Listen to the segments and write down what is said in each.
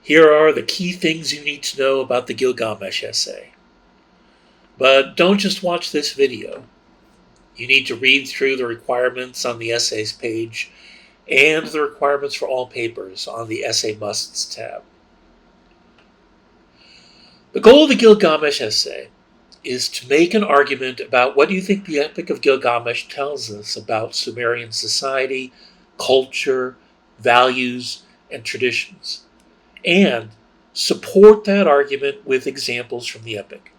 Here are the key things you need to know about the Gilgamesh essay. But don't just watch this video. You need to read through the requirements on the Essays page and the requirements for all papers on the Essay Musts tab. The goal of the Gilgamesh essay is to make an argument about what you think the Epic of Gilgamesh tells us about Sumerian society, culture, values, and traditions, and support that argument with examples from the Epic.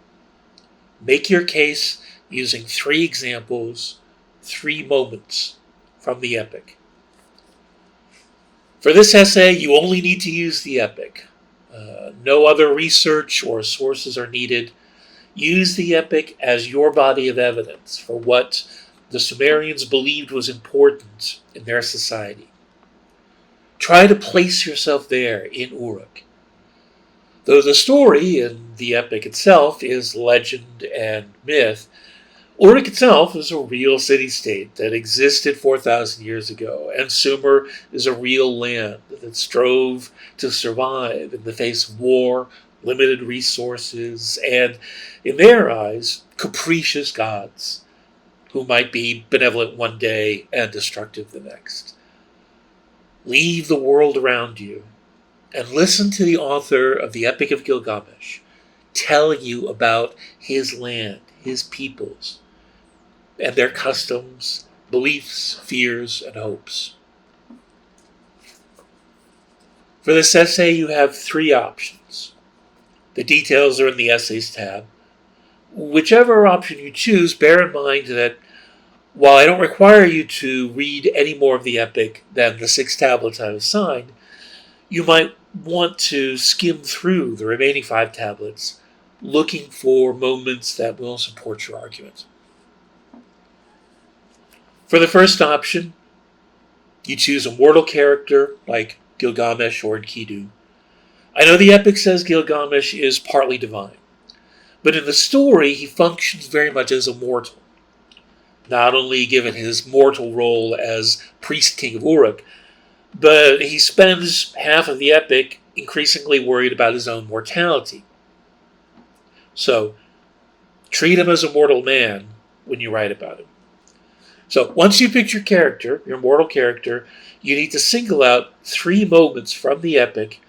Make your case using 3 examples, 3 moments from the Epic. For this essay, you only need to use the Epic. No other research or sources are needed. Use the Epic as your body of evidence for what the Sumerians believed was important in their society. Try to place yourself there in Uruk. Though the story in the Epic itself is legend and myth, Uruk itself is a real city-state that existed 4,000 years ago, and Sumer is a real land that strove to survive in the face of war, limited resources, and, in their eyes, capricious gods who might be benevolent one day and destructive the next. Leave the world around you and listen to the author of the Epic of Gilgamesh telling you about his land, his peoples, and their customs, beliefs, fears, and hopes. For this essay, you have 3 options. The details are in the Essays tab. Whichever option you choose, bear in mind that while I don't require you to read any more of the Epic than the 6 tablets I've assigned, you might want to skim through the remaining 5 tablets, looking for moments that will support your argument. For the first option, you choose a mortal character like Gilgamesh or Enkidu. I know the Epic says Gilgamesh is partly divine, but in the story he functions very much as a mortal. Not only given his mortal role as priest king of Uruk, but he spends half of the Epic increasingly worried about his own mortality. So, treat him as a mortal man when you write about him. So, once you pick your character, your mortal character, you need to single out 3 moments from the Epic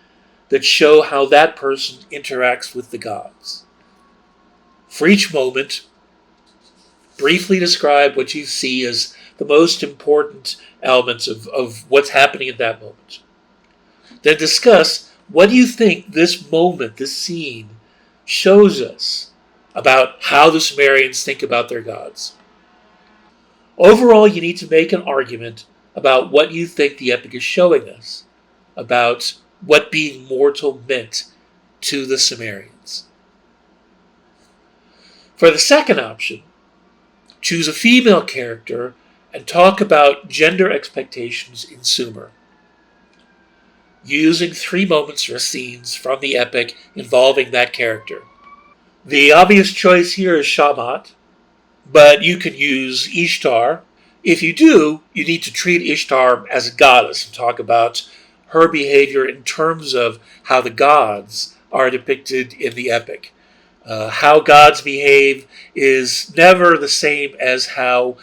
that show how that person interacts with the gods. For each moment, briefly describe what you see as the most important elements of what's happening at that moment. Then discuss what do you think this moment, this scene, shows us about how the Sumerians think about their gods. Overall, you need to make an argument about what you think the Epic is showing us, about what being mortal meant to the Sumerians. For the second option, choose a female character and talk about gender expectations in Sumer, using 3 moments or scenes from the Epic involving that character. The obvious choice here is Shamat, but you can use Ishtar. If you do, you need to treat Ishtar as a goddess and talk about her behavior in terms of how the gods are depicted in the Epic. How gods behave is never the same as how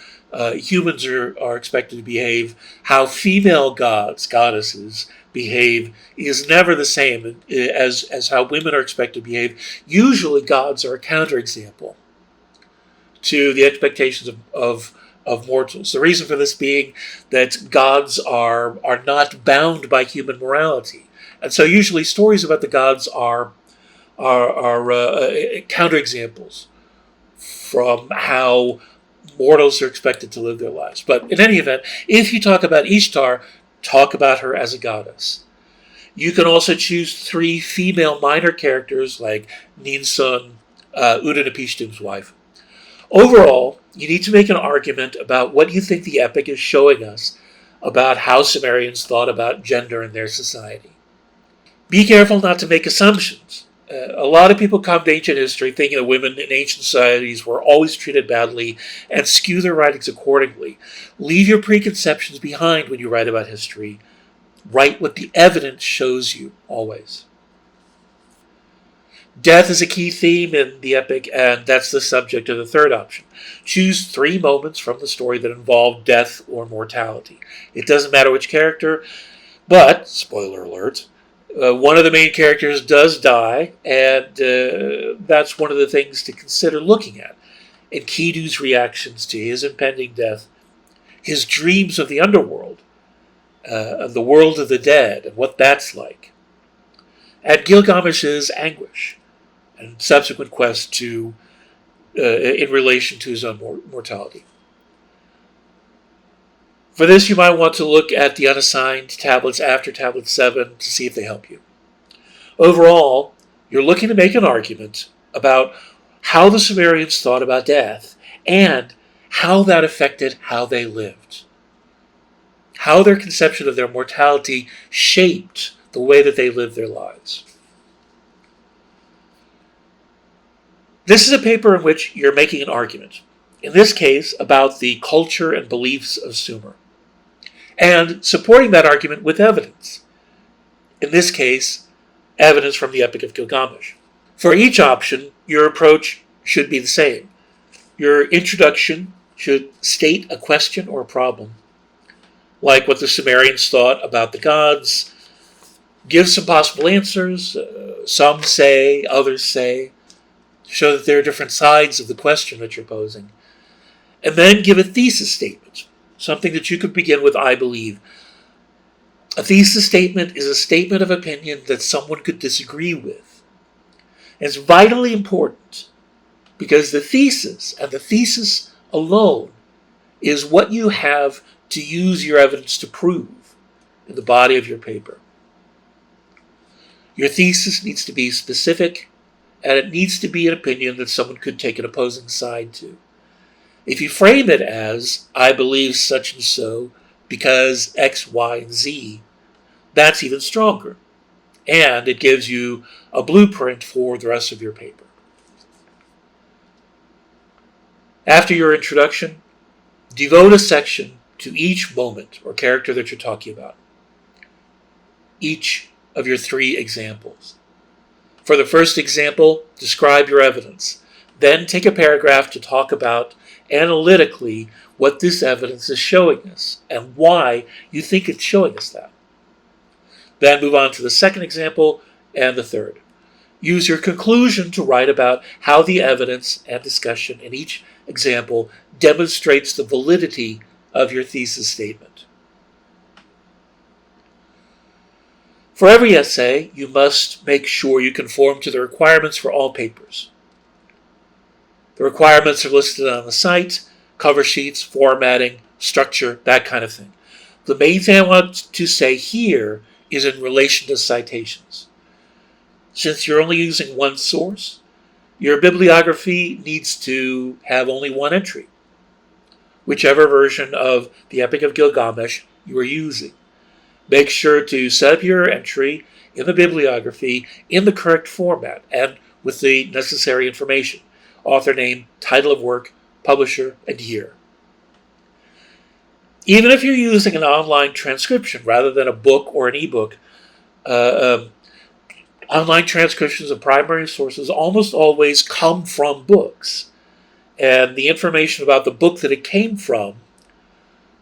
humans are expected to behave. How female goddesses, behave is never the same as how women are expected to behave. Usually gods are a counterexample to the expectations of mortals. The reason for this being that gods are not bound by human morality. And so usually stories about the gods are counterexamples from how mortals are expected to live their lives. But in any event, if you talk about Ishtar, talk about her as a goddess. You can also choose 3 female minor characters like Ninsun, Udanapishtim's wife. Overall, you need to make an argument about what you think the Epic is showing us about how Sumerians thought about gender in their society. Be careful not to make assumptions. A lot of people come to ancient history thinking that women in ancient societies were always treated badly and skew their writings accordingly. Leave your preconceptions behind when you write about history. Write what the evidence shows you, always. Death is a key theme in the epic, and that's the subject of the third option. Choose 3 moments from the story that involve death or mortality. It doesn't matter which character, but, spoiler alert, one of the main characters does die, and that's one of the things to consider looking at. And Kidu's reactions to his impending death, his dreams of the underworld, of the world of the dead, and what that's like, and Gilgamesh's anguish and subsequent quest to, in relation to his own mortality. For this, you might want to look at the unassigned tablets after Tablet 7 to see if they help you. Overall, you're looking to make an argument about how the Sumerians thought about death and how that affected how they lived. How their conception of their mortality shaped the way that they lived their lives. This is a paper in which you're making an argument, in this case about the culture and beliefs of Sumer, and supporting that argument with evidence. In this case, evidence from the Epic of Gilgamesh. For each option, your approach should be the same. Your introduction should state a question or a problem, like what the Sumerians thought about the gods, give some possible answers, some say, others say, show that there are different sides of the question that you're posing, and then give a thesis statement, something that you could begin with, I believe. A thesis statement is a statement of opinion that someone could disagree with. And it's vitally important because the thesis, and the thesis alone, is what you have to use your evidence to prove in the body of your paper. Your thesis needs to be specific, and it needs to be an opinion that someone could take an opposing side to. If you frame it as, I believe such and so because X, Y, and Z, that's even stronger. And it gives you a blueprint for the rest of your paper. After your introduction, devote a section to each moment or character that you're talking about. Each of your 3 examples. For the first example, describe your evidence. Then take a paragraph to talk about analytically what this evidence is showing us and why you think it's showing us that. Then move on to the second example and the third. Use your conclusion to write about how the evidence and discussion in each example demonstrates the validity of your thesis statement. For every essay, you must make sure you conform to the requirements for all papers. The requirements are listed on the site, cover sheets, formatting, structure, that kind of thing. The main thing I want to say here is in relation to citations. Since you're only using one source, your bibliography needs to have only one entry, whichever version of the Epic of Gilgamesh you are using. Make sure to set up your entry in the bibliography in the correct format and with the necessary information: author name, title of work, publisher, and year. Even if you're using an online transcription rather than a book or an ebook, online transcriptions of primary sources almost always come from books, and the information about the book that it came from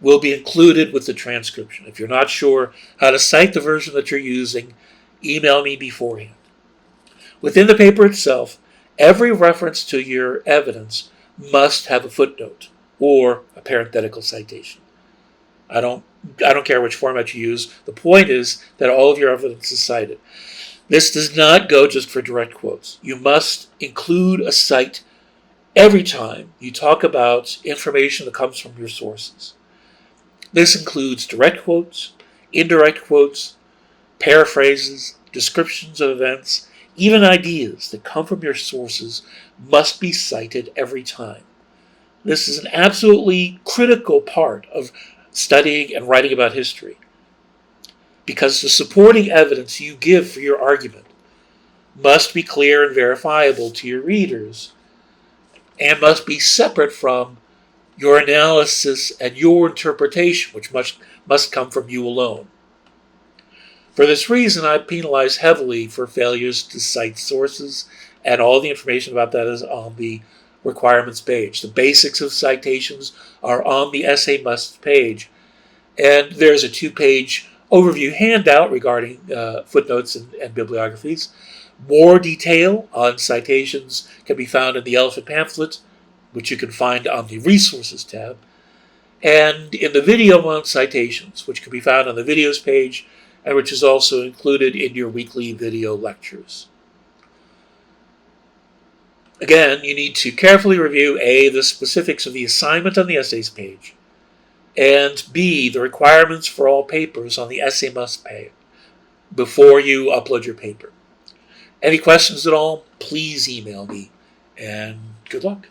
will be included with the transcription. If you're not sure how to cite the version that you're using, email me beforehand. Within the paper itself, every reference to your evidence must have a footnote or a parenthetical citation. I don't care which format you use. The point is that all of your evidence is cited. This does not go just for direct quotes. You must include a cite every time you talk about information that comes from your sources. This includes direct quotes, indirect quotes, paraphrases, descriptions of events, even ideas that come from your sources must be cited every time. This is an absolutely critical part of studying and writing about history, because the supporting evidence you give for your argument must be clear and verifiable to your readers and must be separate from your analysis and your interpretation, which must come from you alone. For this reason, I penalize heavily for failures to cite sources, and all the information about that is on the requirements page. The basics of citations are on the essay must page, and there's a 2-page overview handout regarding footnotes and bibliographies. More detail on citations can be found in the Elephant Pamphlet, which you can find on the Resources tab, and in the video on citations, which can be found on the Videos page, and which is also included in your weekly video lectures. Again, you need to carefully review A, the specifics of the assignment on the essays page, and B, the requirements for all papers on the essay must page before you upload your paper. Any questions at all, please email me, and good luck.